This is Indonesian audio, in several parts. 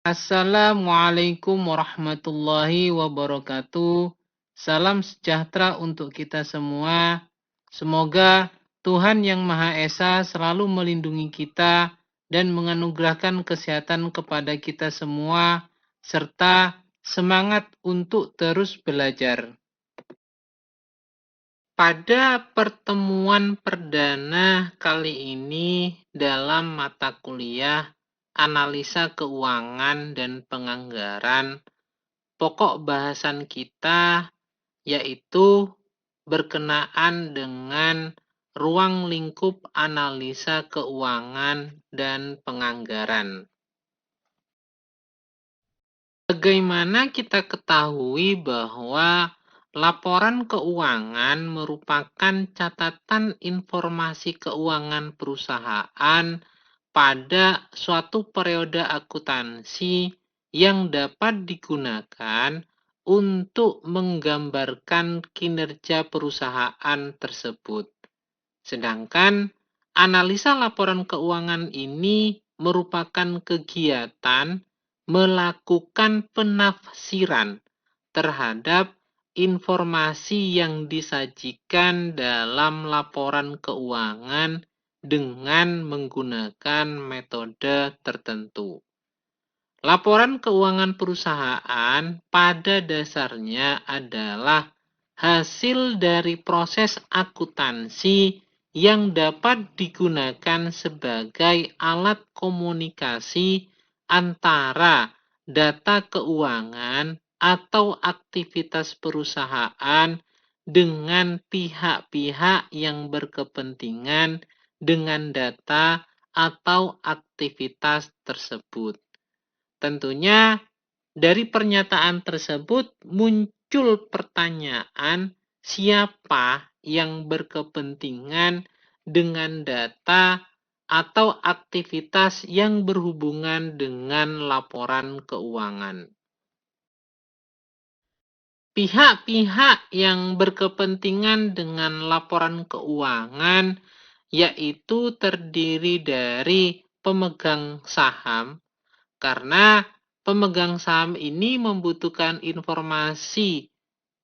Assalamualaikum warahmatullahi wabarakatuh. Salam sejahtera untuk kita semua. Semoga Tuhan Yang Maha Esa selalu melindungi kita dan menganugerahkan kesehatan kepada kita semua, serta semangat untuk terus belajar. Pada pertemuan perdana kali ini dalam mata kuliah analisa keuangan dan penganggaran, pokok bahasan kita yaitu berkenaan dengan ruang lingkup analisa keuangan dan penganggaran. Bagaimana kita ketahui bahwa laporan keuangan merupakan catatan informasi keuangan perusahaan pada suatu periode akuntansi yang dapat digunakan untuk menggambarkan kinerja perusahaan tersebut. Sedangkan analisa laporan keuangan ini merupakan kegiatan melakukan penafsiran terhadap informasi yang disajikan dalam laporan keuangan dengan menggunakan metode tertentu. Laporan keuangan perusahaan pada dasarnya adalah hasil dari proses akuntansi yang dapat digunakan sebagai alat komunikasi antara data keuangan atau aktivitas perusahaan dengan pihak-pihak yang berkepentingan dengan data atau aktivitas tersebut. Tentunya dari pernyataan tersebut muncul pertanyaan siapa yang berkepentingan dengan data atau aktivitas yang berhubungan dengan laporan keuangan. Pihak-pihak yang berkepentingan dengan laporan keuangan yaitu terdiri dari pemegang saham, karena pemegang saham ini membutuhkan informasi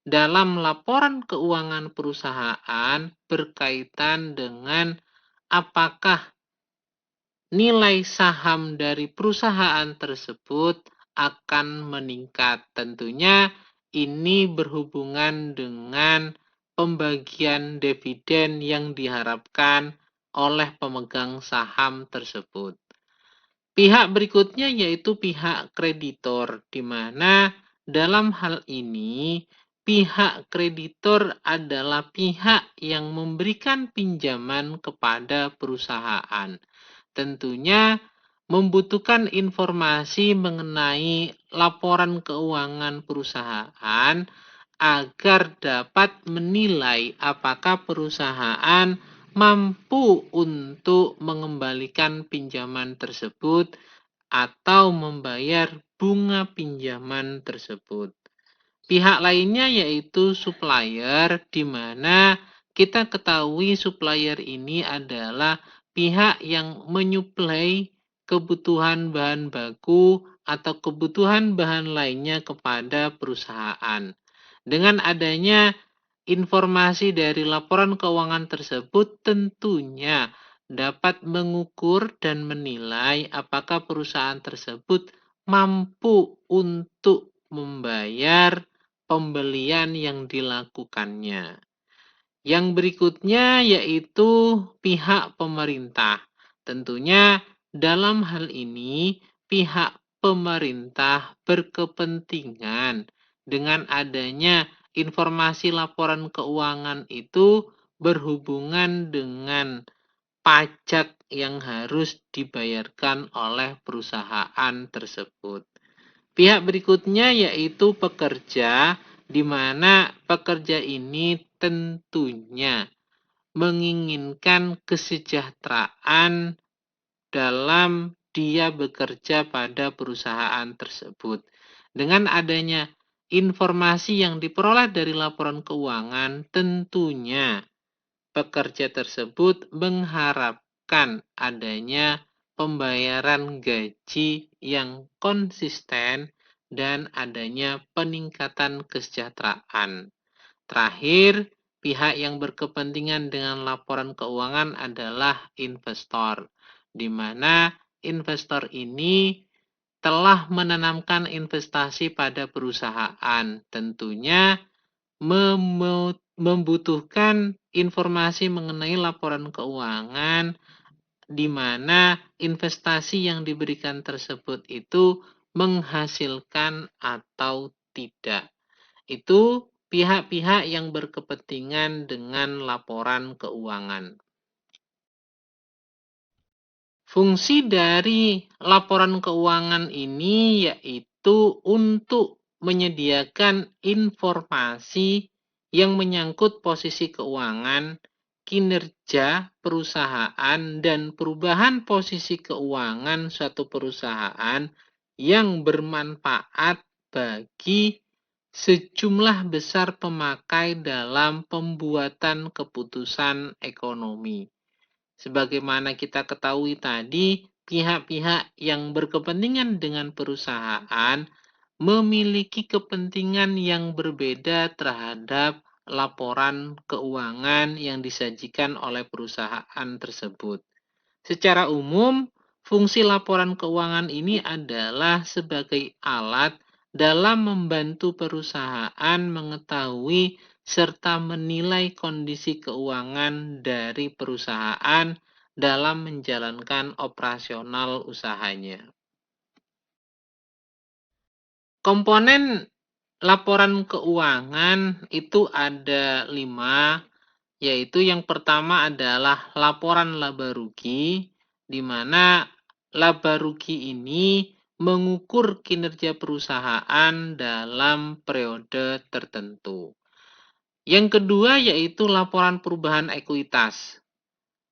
dalam laporan keuangan perusahaan berkaitan dengan apakah nilai saham dari perusahaan tersebut akan meningkat. Tentunya ini berhubungan dengan pembagian dividen yang diharapkan oleh pemegang saham tersebut. Pihak berikutnya yaitu pihak kreditor, di mana dalam hal ini pihak kreditor adalah pihak yang memberikan pinjaman kepada perusahaan. Tentunya membutuhkan informasi mengenai laporan keuangan perusahaan agar dapat menilai apakah perusahaan mampu untuk mengembalikan pinjaman tersebut atau membayar bunga pinjaman tersebut. Pihak lainnya yaitu supplier, di mana kita ketahui supplier ini adalah pihak yang menyuplai kebutuhan bahan baku atau kebutuhan bahan lainnya kepada perusahaan. Dengan adanya informasi dari laporan keuangan tersebut tentunya dapat mengukur dan menilai apakah perusahaan tersebut mampu untuk membayar pembelian yang dilakukannya. Yang berikutnya yaitu pihak pemerintah. Tentunya dalam hal ini pihak pemerintah berkepentingan dengan adanya informasi laporan keuangan itu berhubungan dengan pajak yang harus dibayarkan oleh perusahaan tersebut. Pihak berikutnya yaitu pekerja, di mana pekerja ini tentunya menginginkan kesejahteraan dalam dia bekerja pada perusahaan tersebut. Dengan adanya informasi yang diperoleh dari laporan keuangan, tentunya pekerja tersebut mengharapkan adanya pembayaran gaji yang konsisten, dan adanya peningkatan kesejahteraan. Terakhir, pihak yang berkepentingan dengan laporan keuangan adalah investor, di mana investor ini telah menanamkan investasi pada perusahaan. Tentunya membutuhkan informasi mengenai laporan keuangan, di mana investasi yang diberikan tersebut itu menghasilkan atau tidak. Itu pihak-pihak yang berkepentingan dengan laporan keuangan. Fungsi dari laporan keuangan ini yaitu untuk menyediakan informasi yang menyangkut posisi keuangan, kinerja perusahaan, dan perubahan posisi keuangan suatu perusahaan yang bermanfaat bagi sejumlah besar pemakai dalam pembuatan keputusan ekonomi. Sebagaimana kita ketahui tadi, pihak-pihak yang berkepentingan dengan perusahaan memiliki kepentingan yang berbeda terhadap laporan keuangan yang disajikan oleh perusahaan tersebut. Secara umum, fungsi laporan keuangan ini adalah sebagai alat dalam membantu perusahaan mengetahui serta menilai kondisi keuangan dari perusahaan dalam menjalankan operasional usahanya. Komponen laporan keuangan itu ada 5, yaitu yang pertama adalah laporan laba rugi, di mana laba rugi ini mengukur kinerja perusahaan dalam periode tertentu. Yang kedua yaitu laporan perubahan ekuitas.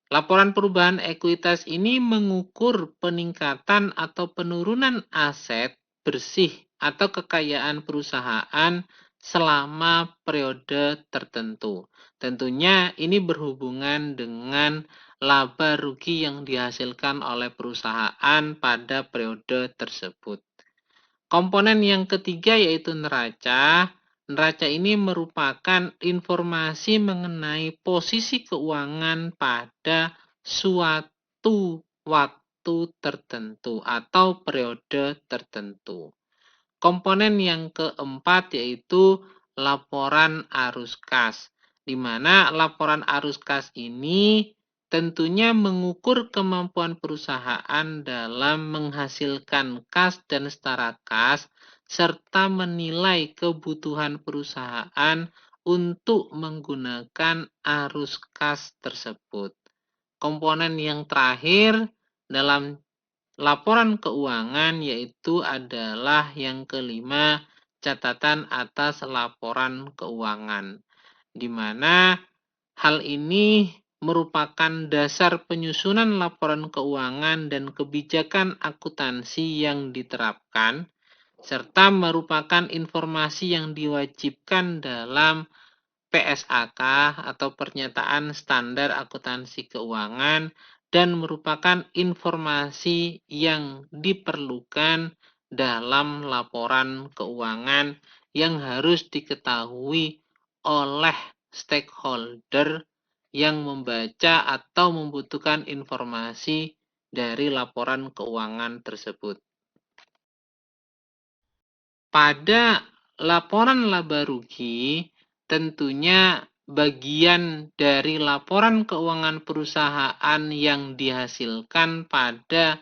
Laporan perubahan ekuitas ini mengukur peningkatan atau penurunan aset bersih atau kekayaan perusahaan selama periode tertentu. Tentunya ini berhubungan dengan laba rugi yang dihasilkan oleh perusahaan pada periode tersebut. Komponen yang ketiga yaitu neraca. Neraca ini merupakan informasi mengenai posisi keuangan pada suatu waktu tertentu atau periode tertentu. Komponen yang keempat yaitu laporan arus kas, di mana laporan arus kas ini tentunya mengukur kemampuan perusahaan dalam menghasilkan kas dan setara kas, serta menilai kebutuhan perusahaan untuk menggunakan arus kas tersebut. Komponen yang terakhir dalam laporan keuangan yaitu adalah yang kelima, catatan atas laporan keuangan, di mana hal ini merupakan dasar penyusunan laporan keuangan dan kebijakan akuntansi yang diterapkan, serta merupakan informasi yang diwajibkan dalam PSAK atau Pernyataan Standar Akuntansi Keuangan, dan merupakan informasi yang diperlukan dalam laporan keuangan yang harus diketahui oleh stakeholder yang membaca atau membutuhkan informasi dari laporan keuangan tersebut. Pada laporan laba rugi, tentunya bagian dari laporan keuangan perusahaan yang dihasilkan pada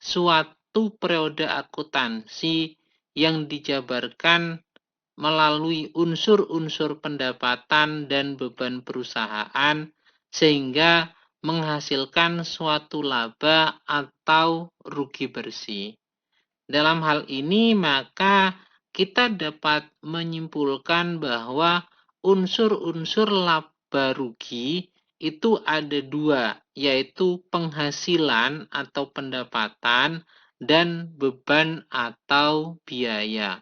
suatu periode akuntansi yang dijabarkan melalui unsur-unsur pendapatan dan beban perusahaan sehingga menghasilkan suatu laba atau rugi bersih. Dalam hal ini maka kita dapat menyimpulkan bahwa unsur-unsur laba rugi itu ada 2, yaitu penghasilan atau pendapatan dan beban atau biaya.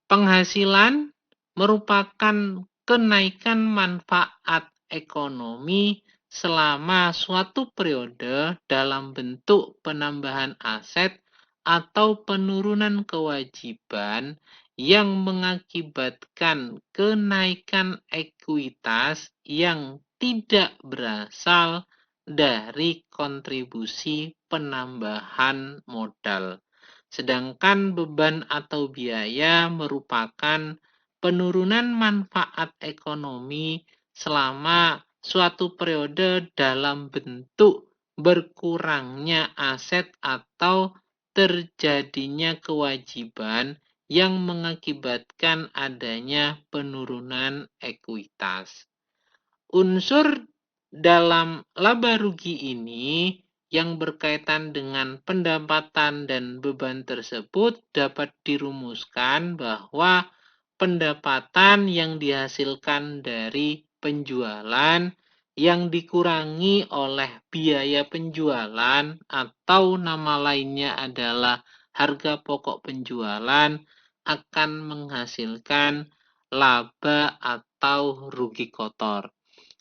Penghasilan merupakan kenaikan manfaat ekonomi selama suatu periode dalam bentuk penambahan aset atau penurunan kewajiban yang mengakibatkan kenaikan ekuitas yang tidak berasal dari kontribusi penambahan modal. Sedangkan beban atau biaya merupakan penurunan manfaat ekonomi selama suatu periode dalam bentuk berkurangnya aset atau terjadinya kewajiban yang mengakibatkan adanya penurunan ekuitas. Unsur dalam laba rugi ini yang berkaitan dengan pendapatan dan beban tersebut dapat dirumuskan bahwa pendapatan yang dihasilkan dari penjualan yang dikurangi oleh biaya penjualan atau nama lainnya adalah harga pokok penjualan akan menghasilkan laba atau rugi kotor.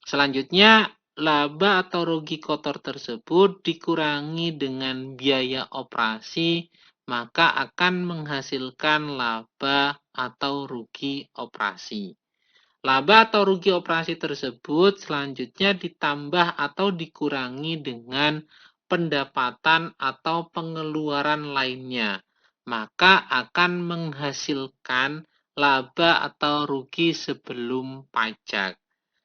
Selanjutnya, laba atau rugi kotor tersebut dikurangi dengan biaya operasi, maka akan menghasilkan laba atau rugi operasi. Laba atau rugi operasi tersebut selanjutnya ditambah atau dikurangi dengan pendapatan atau pengeluaran lainnya, maka akan menghasilkan laba atau rugi sebelum pajak.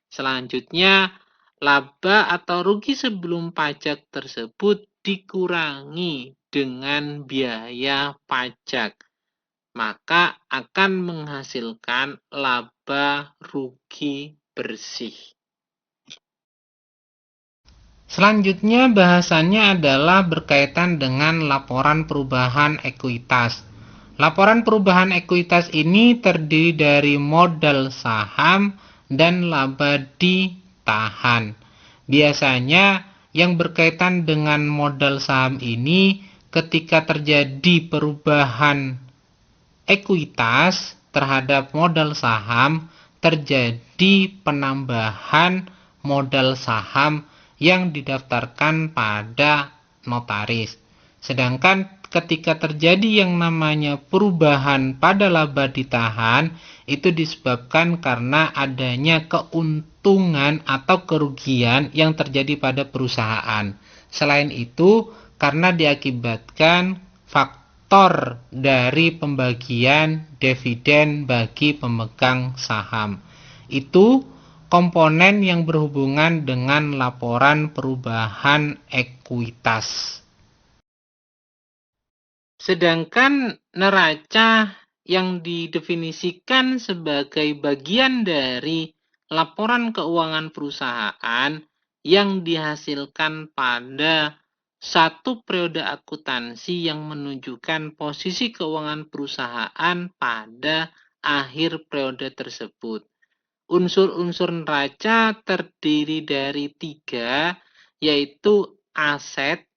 Selanjutnya, laba atau rugi sebelum pajak tersebut dikurangi dengan biaya pajak, maka akan menghasilkan laba rugi bersih. Selanjutnya bahasannya adalah berkaitan dengan laporan perubahan ekuitas. Laporan perubahan ekuitas ini terdiri dari modal saham dan laba ditahan. Biasanya yang berkaitan dengan modal saham ini ketika terjadi perubahan ekuitas terhadap modal saham, terjadi penambahan modal saham yang didaftarkan pada notaris. Sedangkan ketika terjadi yang namanya perubahan pada laba ditahan, itu disebabkan karena adanya keuntungan atau kerugian yang terjadi pada perusahaan. Selain itu, karena diakibatkan faktor dari pembagian dividen bagi pemegang saham. Itu komponen yang berhubungan dengan laporan perubahan ekuitas. Sedangkan neraca yang didefinisikan sebagai bagian dari laporan keuangan perusahaan yang dihasilkan pada satu periode akuntansi yang menunjukkan posisi keuangan perusahaan pada akhir periode tersebut. Unsur-unsur neraca terdiri dari 3, yaitu aset,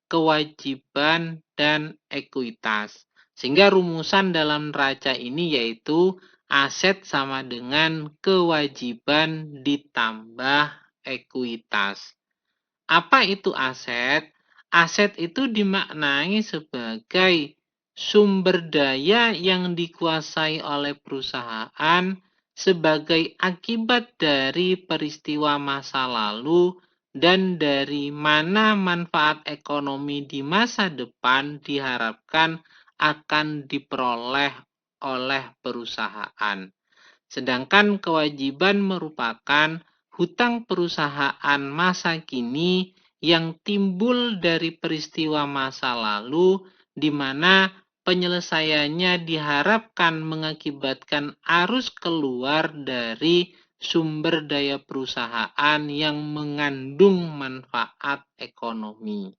kewajiban, dan ekuitas. Sehingga rumusan dalam neraca ini yaitu aset sama dengan kewajiban ditambah ekuitas. Apa itu aset? Aset itu dimaknai sebagai sumber daya yang dikuasai oleh perusahaan sebagai akibat dari peristiwa masa lalu dan dari mana manfaat ekonomi di masa depan diharapkan akan diperoleh oleh perusahaan. Sedangkan kewajiban merupakan hutang perusahaan masa kini yang timbul dari peristiwa masa lalu di mana penyelesaiannya diharapkan mengakibatkan arus keluar dari sumber daya perusahaan yang mengandung manfaat ekonomi.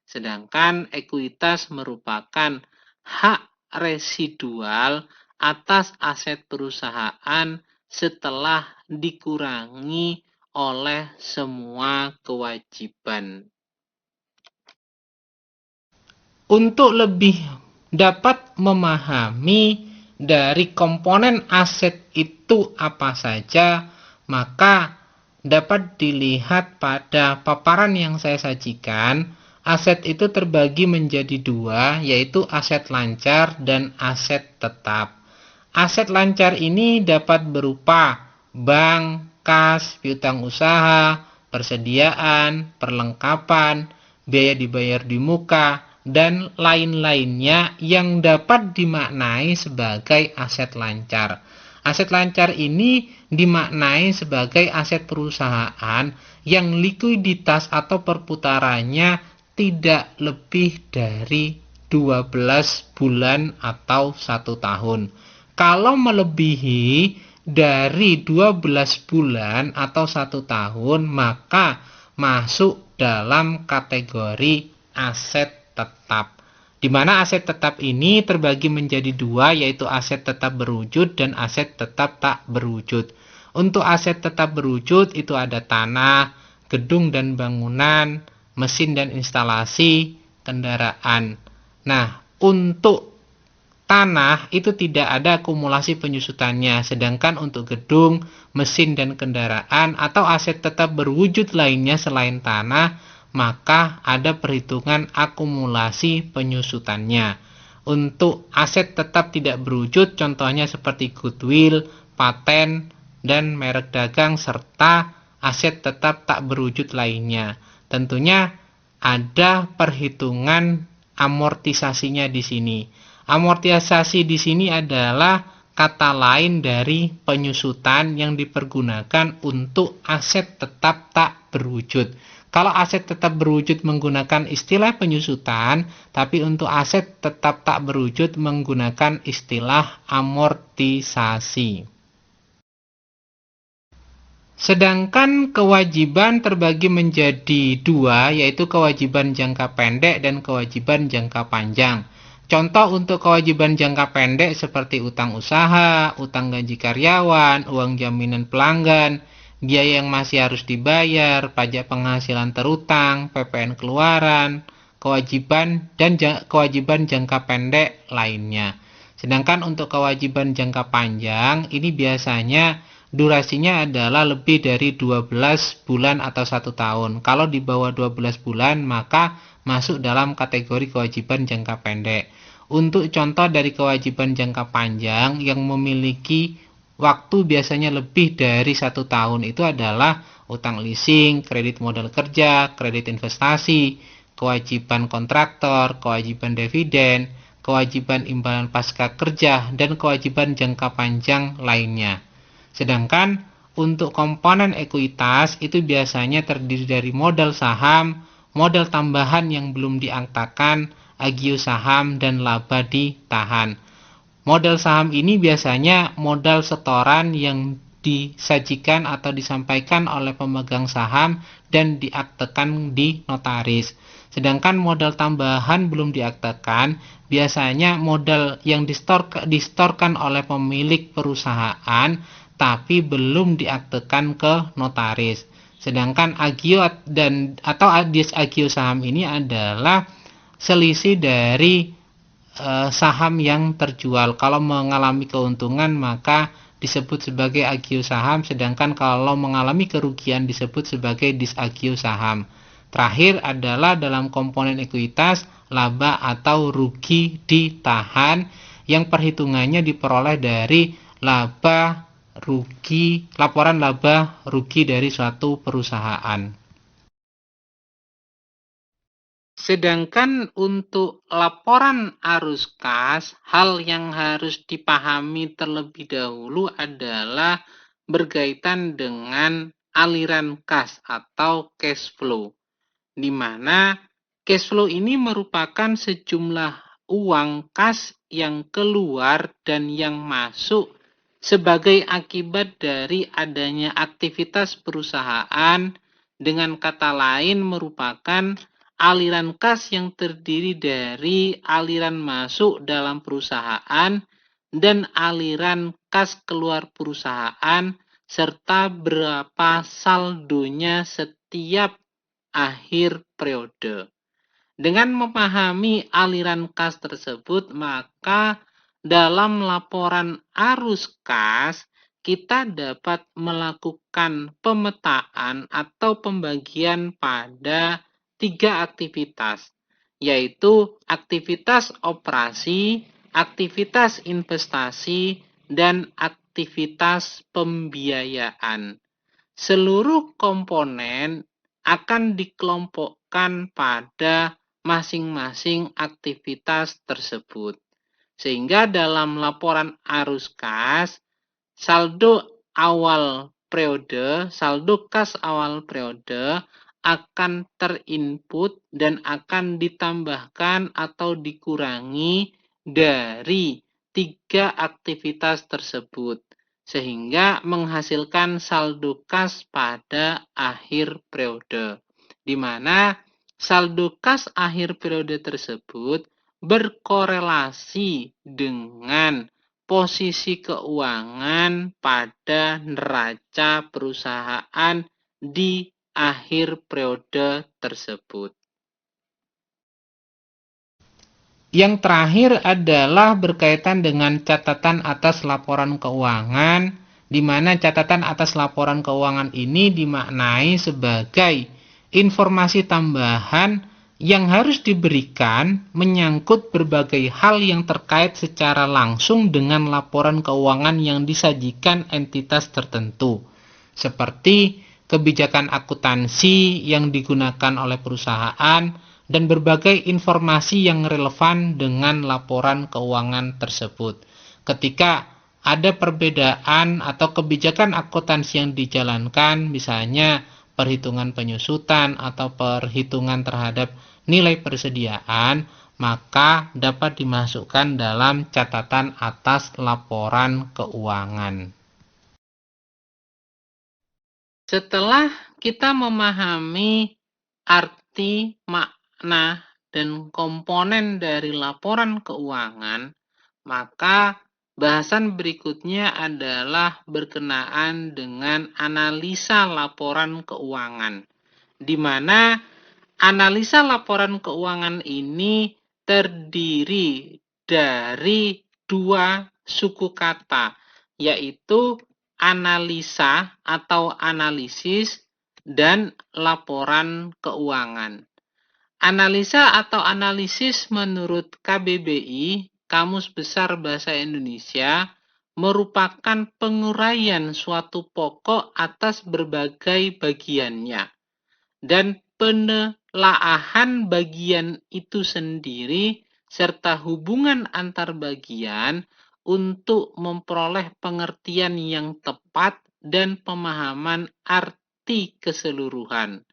Sedangkan ekuitas merupakan hak residual atas aset perusahaan setelah dikurangi oleh semua kewajiban. Untuk lebih dapat memahami dari komponen aset itu apa saja, maka dapat dilihat pada paparan yang saya sajikan. Aset itu terbagi menjadi dua, yaitu aset lancar dan aset tetap. Aset lancar ini dapat berupa bank, kas, piutang usaha, persediaan, perlengkapan, biaya dibayar di muka, dan lain-lainnya yang dapat dimaknai sebagai aset lancar. Aset lancar ini dimaknai sebagai aset perusahaan yang likuiditas atau perputarannya tidak lebih dari 12 bulan atau 1 tahun. Kalau melebihi dari 12 bulan atau 1 tahun, maka masuk dalam kategori aset tetap. Di mana aset tetap ini terbagi menjadi dua, yaitu aset tetap berwujud dan aset tetap tak berwujud. Untuk aset tetap berwujud itu ada tanah, gedung dan bangunan, mesin dan instalasi, kendaraan. Nah, untuk tanah itu tidak ada akumulasi penyusutannya, sedangkan untuk gedung, mesin dan kendaraan atau aset tetap berwujud lainnya selain tanah, maka ada perhitungan akumulasi penyusutannya. Untuk aset tetap tidak berwujud, contohnya seperti goodwill, paten, dan merek dagang, serta aset tetap tak berwujud lainnya. Tentunya ada perhitungan amortisasinya di sini. Amortisasi di sini adalah kata lain dari penyusutan yang dipergunakan untuk aset tetap tak berwujud. Kalau aset tetap berwujud menggunakan istilah penyusutan, tapi untuk aset tetap tak berwujud menggunakan istilah amortisasi. Sedangkan kewajiban terbagi menjadi dua, yaitu kewajiban jangka pendek dan kewajiban jangka panjang. Contoh untuk kewajiban jangka pendek seperti utang usaha, utang gaji karyawan, uang jaminan pelanggan, biaya yang masih harus dibayar, pajak penghasilan terutang, PPN keluaran, kewajiban dan kewajiban jangka pendek lainnya. Sedangkan untuk kewajiban jangka panjang, ini biasanya durasinya adalah lebih dari 12 bulan atau 1 tahun. Kalau di bawah 12 bulan, maka masuk dalam kategori kewajiban jangka pendek. Untuk contoh dari kewajiban jangka panjang yang memiliki waktu biasanya lebih dari 1 tahun itu adalah utang leasing, kredit modal kerja, kredit investasi, kewajiban kontraktor, kewajiban dividen, kewajiban imbalan pasca kerja, dan kewajiban jangka panjang lainnya. Sedangkan untuk komponen ekuitas itu biasanya terdiri dari modal saham, modal tambahan yang belum diangtakan, agio saham, dan laba ditahan. Modal saham ini biasanya modal setoran yang disajikan atau disampaikan oleh pemegang saham dan diaktekan di notaris. Sedangkan modal tambahan belum diaktekan, biasanya modal yang distorkan oleh pemilik perusahaan tapi belum diaktekan ke notaris. Sedangkan agio dan atau agio saham ini adalah selisih dari saham yang terjual. Kalau mengalami keuntungan maka disebut sebagai agio saham, sedangkan kalau mengalami kerugian disebut sebagai disagio saham. Terakhir adalah dalam komponen ekuitas laba atau rugi ditahan yang perhitungannya diperoleh dari laporan laba rugi dari suatu perusahaan. Sedangkan untuk laporan arus kas, hal yang harus dipahami terlebih dahulu adalah berkaitan dengan aliran kas atau cash flow, di mana cash flow ini merupakan sejumlah uang kas yang keluar dan yang masuk sebagai akibat dari adanya aktivitas perusahaan, dengan kata lain merupakan aliran kas yang terdiri dari aliran masuk dalam perusahaan dan aliran kas keluar perusahaan serta berapa saldonya setiap akhir periode. Dengan memahami aliran kas tersebut, maka dalam laporan arus kas kita dapat melakukan pemetaan atau pembagian pada 3 aktivitas, yaitu aktivitas operasi, aktivitas investasi, dan aktivitas pembiayaan. Seluruh komponen akan dikelompokkan pada masing-masing aktivitas tersebut. Sehingga dalam laporan arus kas, saldo kas awal periode akan terinput dan akan ditambahkan atau dikurangi dari 3 aktivitas tersebut, sehingga menghasilkan saldo kas pada akhir periode, di mana saldo kas akhir periode tersebut berkorelasi dengan posisi keuangan pada neraca perusahaan di akhir periode tersebut. Yang terakhir adalah berkaitan dengan catatan atas laporan keuangan, di mana catatan atas laporan keuangan ini dimaknai sebagai informasi tambahan yang harus diberikan menyangkut berbagai hal yang terkait secara langsung dengan laporan keuangan yang disajikan entitas tertentu, seperti kebijakan akuntansi yang digunakan oleh perusahaan, dan berbagai informasi yang relevan dengan laporan keuangan tersebut. Ketika ada perbedaan atau kebijakan akuntansi yang dijalankan, misalnya perhitungan penyusutan atau perhitungan terhadap nilai persediaan, maka dapat dimasukkan dalam catatan atas laporan keuangan. Setelah kita memahami arti, makna, dan komponen dari laporan keuangan, maka bahasan berikutnya adalah berkenaan dengan analisa laporan keuangan, di mana analisa laporan keuangan ini terdiri dari 2 suku kata, yaitu analisa atau analisis dan laporan keuangan. Analisa atau analisis menurut KBBI, Kamus Besar Bahasa Indonesia, merupakan penguraian suatu pokok atas berbagai bagiannya, dan penelaahan bagian itu sendiri serta hubungan antar bagian untuk memperoleh pengertian yang tepat dan pemahaman arti keseluruhan.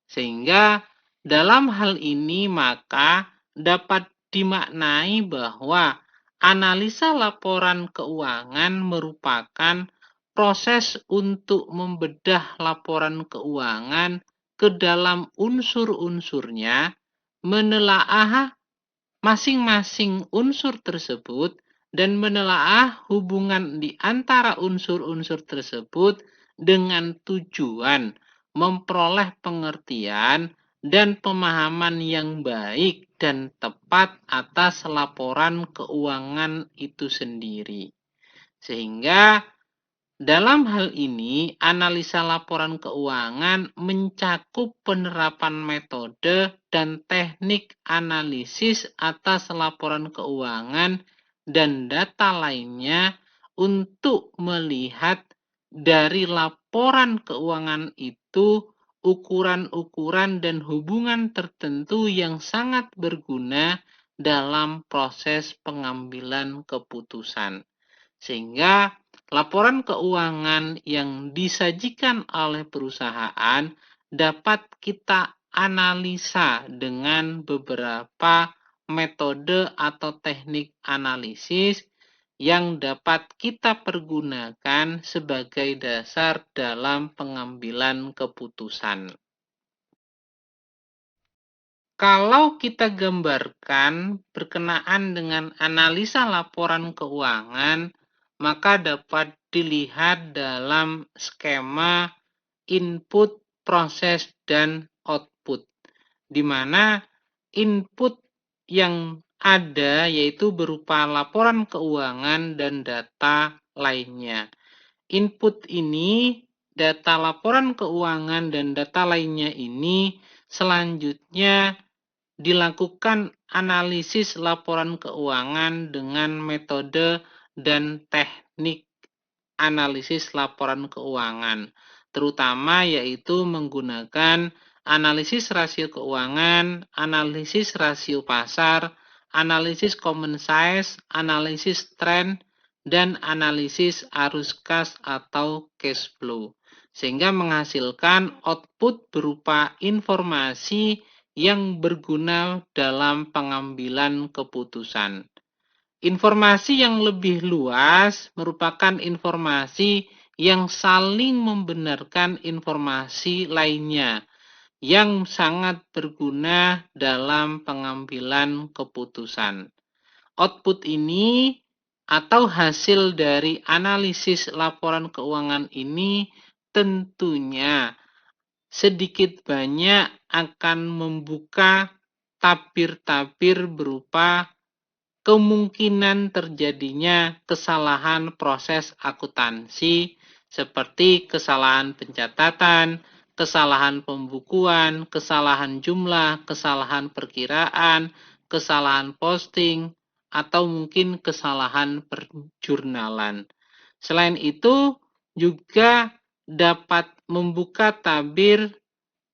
Sehingga dalam hal ini maka dapat dimaknai bahwa analisa laporan keuangan merupakan proses untuk membedah laporan keuangan ke dalam unsur-unsurnya, menelaah masing-masing unsur tersebut, dan menelaah hubungan di antara unsur-unsur tersebut dengan tujuan memperoleh pengertian dan pemahaman yang baik dan tepat atas laporan keuangan itu sendiri. Sehingga dalam hal ini, analisa laporan keuangan mencakup penerapan metode dan teknik analisis atas laporan keuangan dan data lainnya untuk melihat dari laporan keuangan itu ukuran-ukuran dan hubungan tertentu yang sangat berguna dalam proses pengambilan keputusan. Sehingga laporan keuangan yang disajikan oleh perusahaan dapat kita analisa dengan beberapa metode atau teknik analisis yang dapat kita pergunakan sebagai dasar dalam pengambilan keputusan. Kalau kita gambarkan berkenaan dengan analisa laporan keuangan, maka dapat dilihat dalam skema input, proses, dan output, di mana input yang ada yaitu berupa laporan keuangan dan data lainnya. input ini, data laporan keuangan dan data lainnya ini selanjutnya dilakukan analisis laporan keuangan dengan metode dan teknik analisis laporan keuangan, terutama yaitu menggunakan analisis rasio keuangan, analisis rasio pasar, analisis common size, analisis trend, dan analisis arus kas atau cash flow, sehingga menghasilkan output berupa informasi yang berguna dalam pengambilan keputusan. Informasi yang lebih luas merupakan informasi yang saling membenarkan informasi lainnya yang sangat berguna dalam pengambilan keputusan. Output ini atau hasil dari analisis laporan keuangan ini tentunya sedikit banyak akan membuka tabir-tabir berupa kemungkinan terjadinya kesalahan proses akuntansi seperti kesalahan pencatatan, kesalahan pembukuan, kesalahan jumlah, kesalahan perkiraan, kesalahan posting, atau mungkin kesalahan perjurnalan. Selain itu, juga dapat membuka tabir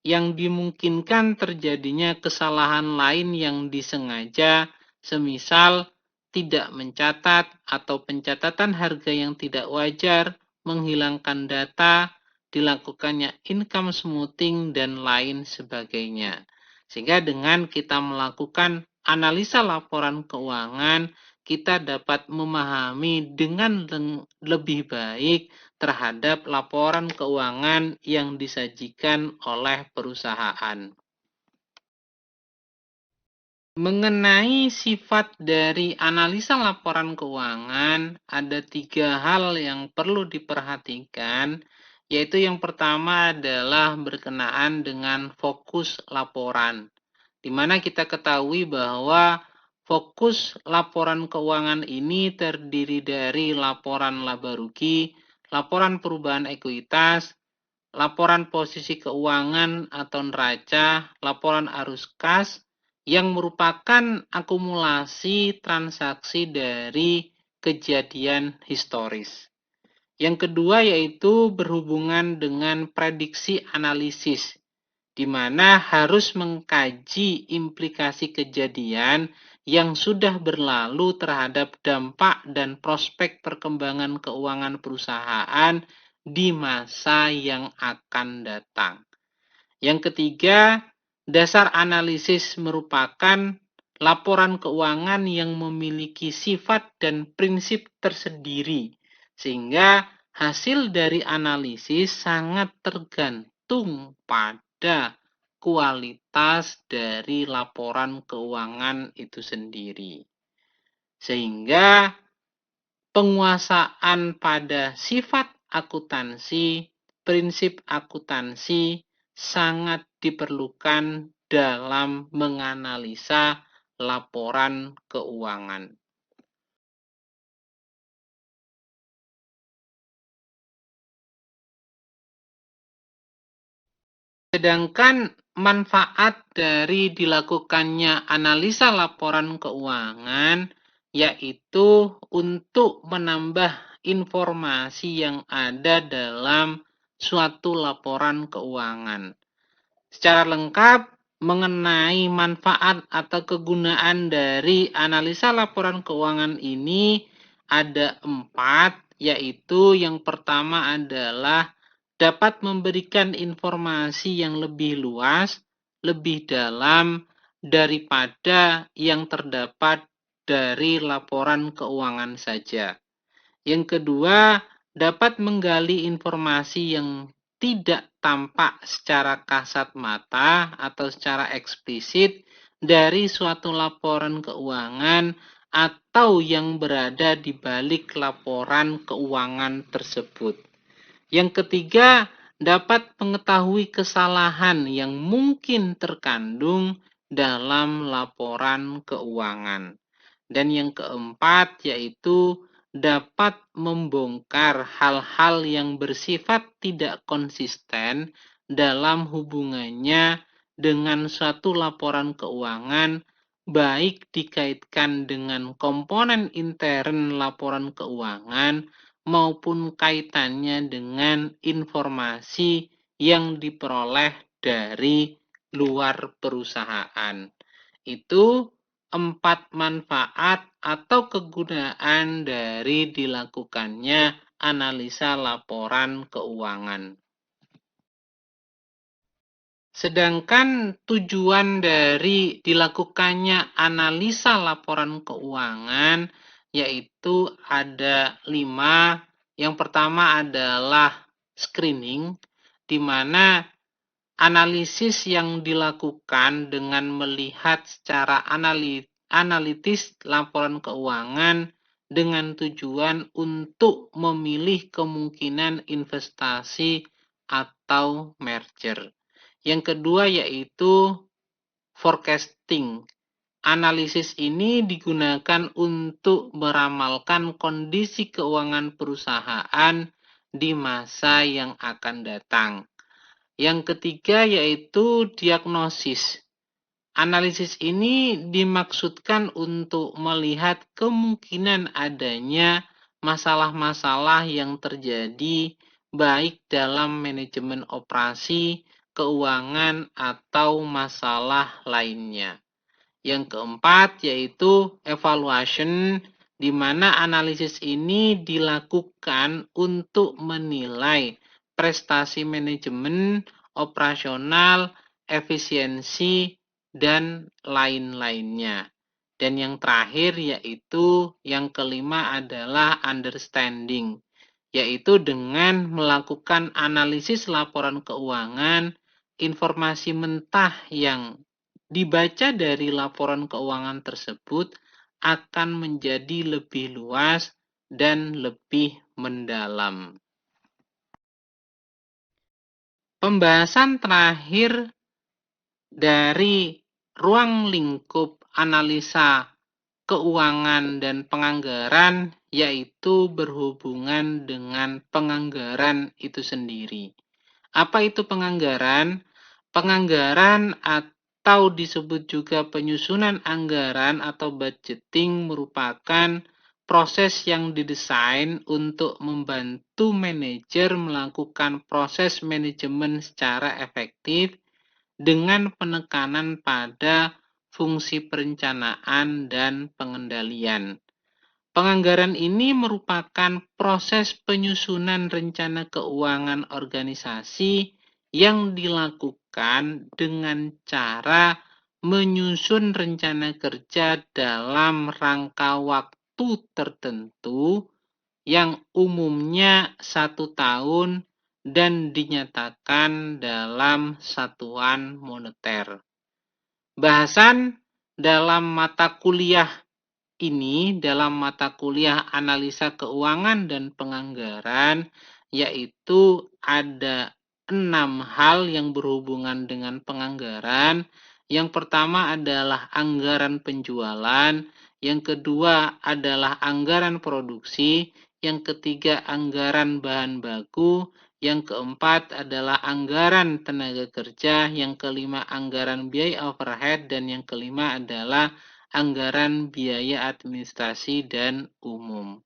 yang dimungkinkan terjadinya kesalahan lain yang disengaja, semisal tidak mencatat atau pencatatan harga yang tidak wajar, menghilangkan data, dilakukannya income smoothing, dan lain sebagainya. Sehingga dengan kita melakukan analisa laporan keuangan, kita dapat memahami dengan lebih baik terhadap laporan keuangan yang disajikan oleh perusahaan. Mengenai sifat dari analisa laporan keuangan, ada 3 hal yang perlu diperhatikan, yaitu yang pertama adalah berkenaan dengan fokus laporan, di mana kita ketahui bahwa fokus laporan keuangan ini terdiri dari laporan laba rugi, laporan perubahan ekuitas, laporan posisi keuangan atau neraca, laporan arus kas, yang merupakan akumulasi transaksi dari kejadian historis. Yang kedua yaitu berhubungan dengan prediksi analisis, di mana harus mengkaji implikasi kejadian yang sudah berlalu terhadap dampak dan prospek perkembangan keuangan perusahaan di masa yang akan datang. Yang ketiga, dasar analisis merupakan laporan keuangan yang memiliki sifat dan prinsip tersendiri, sehingga hasil dari analisis sangat tergantung pada kualitas dari laporan keuangan itu sendiri. Sehingga penguasaan pada sifat akuntansi, prinsip akuntansi sangat diperlukan dalam menganalisa laporan keuangan. Sedangkan manfaat dari dilakukannya analisa laporan keuangan yaitu untuk menambah informasi yang ada dalam suatu laporan keuangan. Secara lengkap mengenai manfaat atau kegunaan dari analisa laporan keuangan ini ada 4, yaitu yang pertama adalah dapat memberikan informasi yang lebih luas, lebih dalam daripada yang terdapat dari laporan keuangan saja. Yang kedua, dapat menggali informasi yang tidak tampak secara kasat mata atau secara eksplisit dari suatu laporan keuangan atau yang berada di balik laporan keuangan tersebut. Yang ketiga, dapat mengetahui kesalahan yang mungkin terkandung dalam laporan keuangan. Dan yang keempat yaitu dapat membongkar hal-hal yang bersifat tidak konsisten dalam hubungannya dengan suatu laporan keuangan, baik dikaitkan dengan komponen intern laporan keuangan maupun kaitannya dengan informasi yang diperoleh dari luar perusahaan. Itu 4 manfaat atau kegunaan dari dilakukannya analisa laporan keuangan. Sedangkan tujuan dari dilakukannya analisa laporan keuangan yaitu ada 5. Yang pertama adalah screening, di mana analisis yang dilakukan dengan melihat secara analitis laporan keuangan dengan tujuan untuk memilih kemungkinan investasi atau merger. Yang kedua yaitu forecasting. Analisis ini digunakan untuk meramalkan kondisi keuangan perusahaan di masa yang akan datang. Yang ketiga yaitu diagnosis. Analisis ini dimaksudkan untuk melihat kemungkinan adanya masalah-masalah yang terjadi baik dalam manajemen operasi, keuangan, atau masalah lainnya. Yang keempat yaitu evaluation, di mana analisis ini dilakukan untuk menilai prestasi manajemen, operasional, efisiensi, dan lain-lainnya. Dan yang terakhir yaitu yang kelima adalah understanding, yaitu dengan melakukan analisis laporan keuangan, informasi mentah yang dibaca dari laporan keuangan tersebut akan menjadi lebih luas dan lebih mendalam. Pembahasan terakhir dari ruang lingkup analisa keuangan dan penganggaran yaitu berhubungan dengan penganggaran itu sendiri. Apa itu penganggaran? Penganggaran atau disebut juga penyusunan anggaran atau budgeting merupakan proses yang didesain untuk membantu manajer melakukan proses manajemen secara efektif dengan penekanan pada fungsi perencanaan dan pengendalian. Penganggaran ini merupakan proses penyusunan rencana keuangan organisasi yang dilakukan dengan cara menyusun rencana kerja dalam rangka waktu tertentu yang umumnya 1 tahun dan dinyatakan dalam satuan moneter. Bahasan dalam mata kuliah ini, dalam mata kuliah analisa keuangan dan penganggaran, yaitu ada 6 hal yang berhubungan dengan penganggaran. Yang pertama adalah anggaran penjualan, yang kedua adalah anggaran produksi, yang ketiga anggaran bahan baku, yang keempat adalah anggaran tenaga kerja, yang kelima anggaran biaya overhead, dan yang kelima adalah anggaran biaya administrasi dan umum.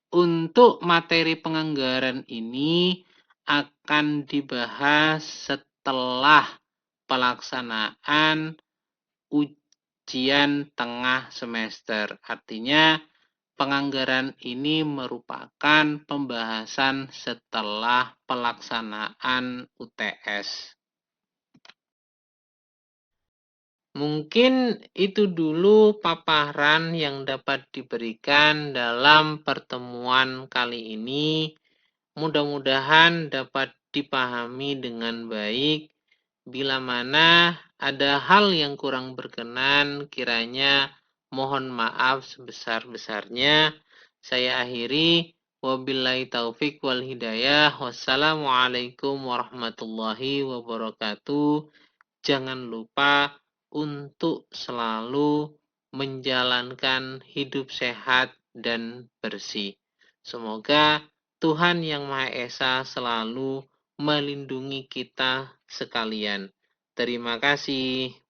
Untuk materi penganggaran ini akan dibahas setelah pelaksanaan ujian tengah semester. Artinya penganggaran ini merupakan pembahasan setelah pelaksanaan UTS. Mungkin itu dulu paparan yang dapat diberikan dalam pertemuan kali ini. Mudah-mudahan dapat dipahami dengan baik. Bila mana ada hal yang kurang berkenan, kiranya mohon maaf sebesar-besarnya. Saya akhiri. Wabillahi taufik wal hidayah. Wassalamualaikum warahmatullahi wabarakatuh. Jangan lupa untuk selalu menjalankan hidup sehat dan bersih. Semoga Tuhan Yang Maha Esa selalu melindungi kita sekalian. Terima kasih.